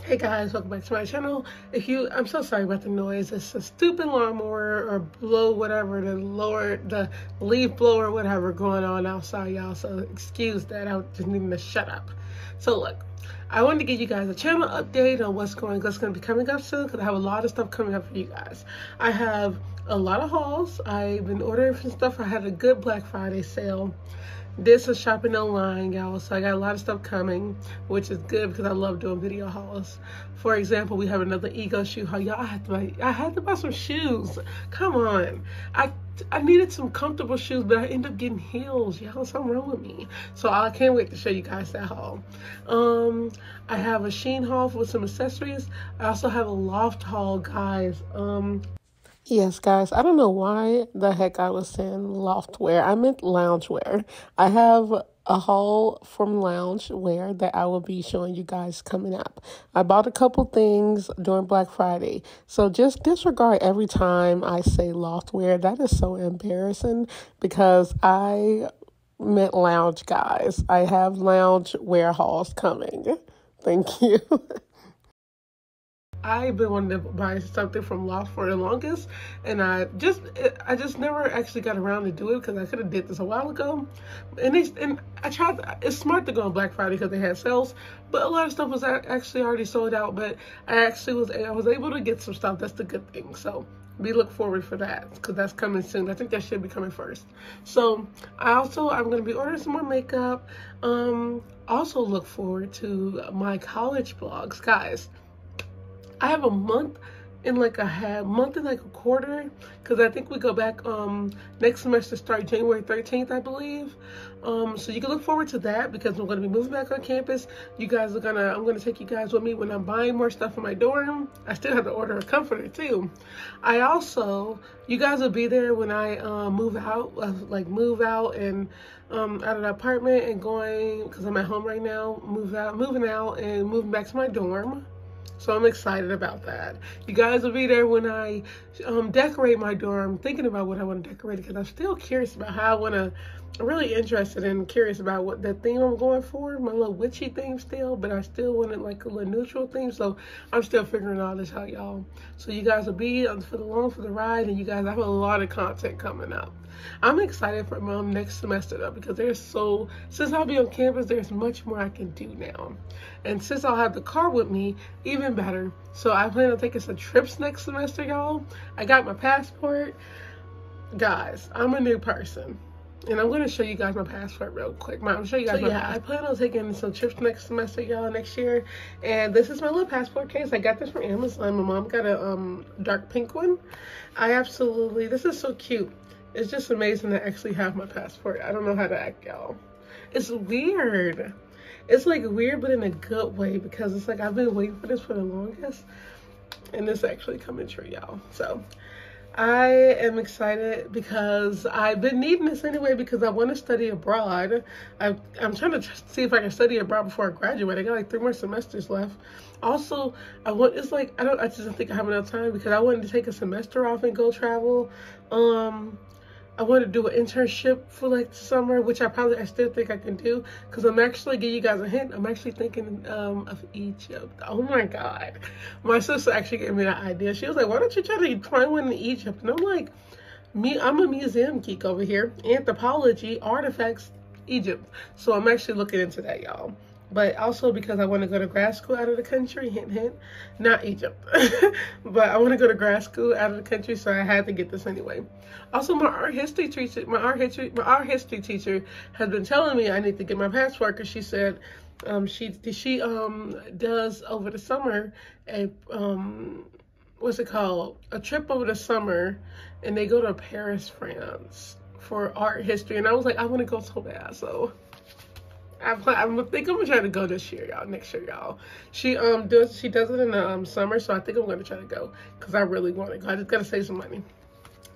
Hey guys, welcome back to my channel. I'm so sorry about the noise. It's a stupid lawnmower or blow whatever, the leaf blower, whatever going on outside, y'all. So excuse that. I just need to shut up. So look, I wanted to give you guys a channel update on what's going to be coming up soon because I have a lot of stuff coming up for you guys. I have a lot of hauls. I've been ordering some stuff. I had a good Black Friday sale. This is shopping online, y'all, so I got a lot of stuff coming, which is good because I love doing video hauls. For example, we have another Ego shoe haul. Y'all, I had to buy some shoes. Come on. I needed some comfortable shoes, but I ended up getting heels, y'all. Something wrong with me. So I can't wait to show you guys that haul. I have a Shein haul with some accessories. I also have a loft haul, guys. Yes, guys, I don't know why the heck I was saying loft wear. I meant lounge wear. I have a haul from lounge wear that I will be showing you guys coming up. I bought a couple things during Black Friday. So just disregard every time I say loft wear. That is so embarrassing because I meant lounge, guys. I have lounge wear hauls coming. Thank you. I've been wanting to buy something from Loft for the longest, and I just never actually got around to do it because I could have did this a while ago. And I tried. It's smart to go on Black Friday because they had sales, but a lot of stuff was actually already sold out. But I was able to get some stuff. That's the good thing. So we look forward for that because that's coming soon. I think that should be coming first. So I'm going to be ordering some more makeup. Also look forward to my college vlogs, guys. I have a month and like a quarter, because I think we go back next semester, start January 13th, I believe. So you can look forward to that because we're going to be moving back on campus. I'm going to take you guys with me when I'm buying more stuff for my dorm. I still have to order a comforter too. You guys will be there when I move out and out of the apartment and going, because I'm at home right now, moving out and moving back to my dorm. So I'm excited about that. You guys will be there when I decorate my dorm, thinking about what I want to decorate because I'm still curious about how I'm really interested and curious about what the theme I'm going for. My little witchy theme still, but I still wanted like a little neutral theme. So I'm still figuring all this out, y'all. So you guys will be for the ride, and you guys have a lot of content coming up. I'm excited for my next semester though, because since I'll be on campus, there's much more I can do now. And since I'll have the car with me, even better. So I plan on taking some trips next semester, y'all. I got my passport. Guys, I'm a new person. And I'm going to show you guys my passport real quick. I'll show you guys I plan on taking some trips next semester, y'all, next year. And this is my little passport case. I got this from Amazon. My mom got a dark pink one. This is so cute. It's just amazing to actually have my passport. I don't know how to act, y'all. It's weird. It's like weird, but in a good way, because it's like I've been waiting for this for the longest, and it's actually coming true, y'all. So I am excited because I've been needing this anyway because I want to study abroad. I'm trying to see if I can study abroad before I graduate. I got like 3 more semesters left. Also, I just don't think I have enough time because I wanted to take a semester off and go travel. I want to do an internship for like the summer, which I still think I can do, because I'm actually, give you guys a hint, I'm actually thinking of Egypt. Oh my God. My sister actually gave me that idea. She was like, why don't you try to find one in Egypt? And I'm like, I'm a museum geek over here. Anthropology, artifacts, Egypt. So I'm actually looking into that, y'all. But also because I want to go to grad school out of the country, hint, hint, not Egypt. But I want to go to grad school out of the country, so I had to get this anyway. Also, my art history teacher has been telling me I need to get my passport because she said she does over the summer a a trip over the summer, and they go to Paris, France for art history, and I was like, I want to go so bad, so. I think I'm gonna try to go this year, y'all. Next year, y'all. She does it in the summer, so I think I'm gonna try to go because I really want to go. I just gotta save some money.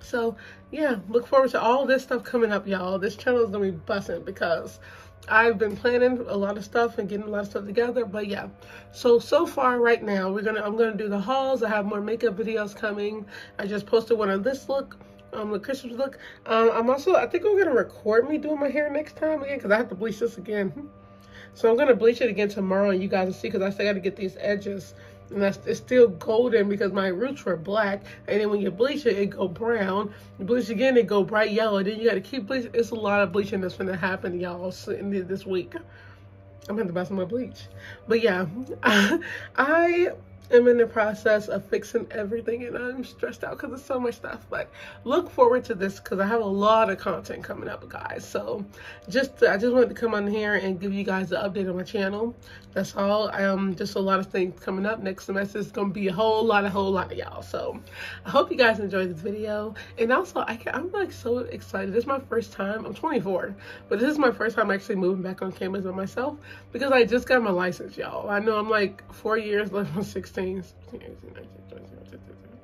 So yeah, look forward to all this stuff coming up, y'all. This channel is gonna be busting because I've been planning a lot of stuff and getting a lot of stuff together. But yeah, so far right now I'm gonna do the hauls. I have more makeup videos coming. I just posted one on this look. The Christmas look. I think I'm gonna record me doing my hair next time again because I have to bleach this again. So I'm going to bleach it again tomorrow, and you guys will see, because I still got to get these edges. And it's still golden because my roots were black. And then when you bleach it, it go brown. You bleach again, it go bright yellow. Then you got to keep bleaching. It's a lot of bleaching that's going to happen, y'all, this week. I'm going to buy some more bleach. But yeah, I am in the process of fixing everything, and I'm stressed out because there's so much stuff. But look forward to this because I have a lot of content coming up, guys. So I just wanted to come on here and give you guys an update on my channel. That's all. Just a lot of things coming up. Next semester is going to be a whole lot of y'all. So I hope you guys enjoyed this video. And also, I'm like so excited. This is my first time. I'm 24, but this is my first time actually moving back on campus by myself because I just got my license, y'all. I know I'm like 4 years left on 16, 17, 18, 19, 20, 21,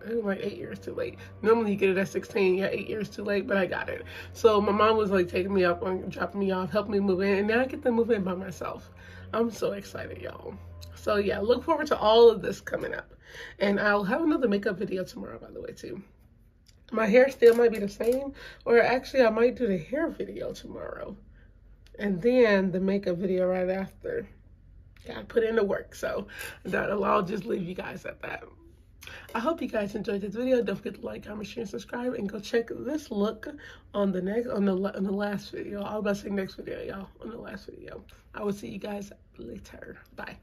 22, like 8 years too late. Normally you get it at 16. Yeah, 8 years too late, but I got it. So my mom was like taking me up, dropping me off, helping me move in, and now I get to move in by myself. I'm so excited, y'all. So yeah, look forward to all of this coming up. And I'll have another makeup video tomorrow, by the way, too. My hair still might be the same, or actually I might do the hair video tomorrow. And then the makeup video right after. Gotta put in the work, so I'll just leave you guys at that. I hope you guys enjoyed this video. Don't forget to like, comment, share, and subscribe, and go check this look on the last video. I was about to say next video, y'all. On the last video. I will see you guys later. Bye.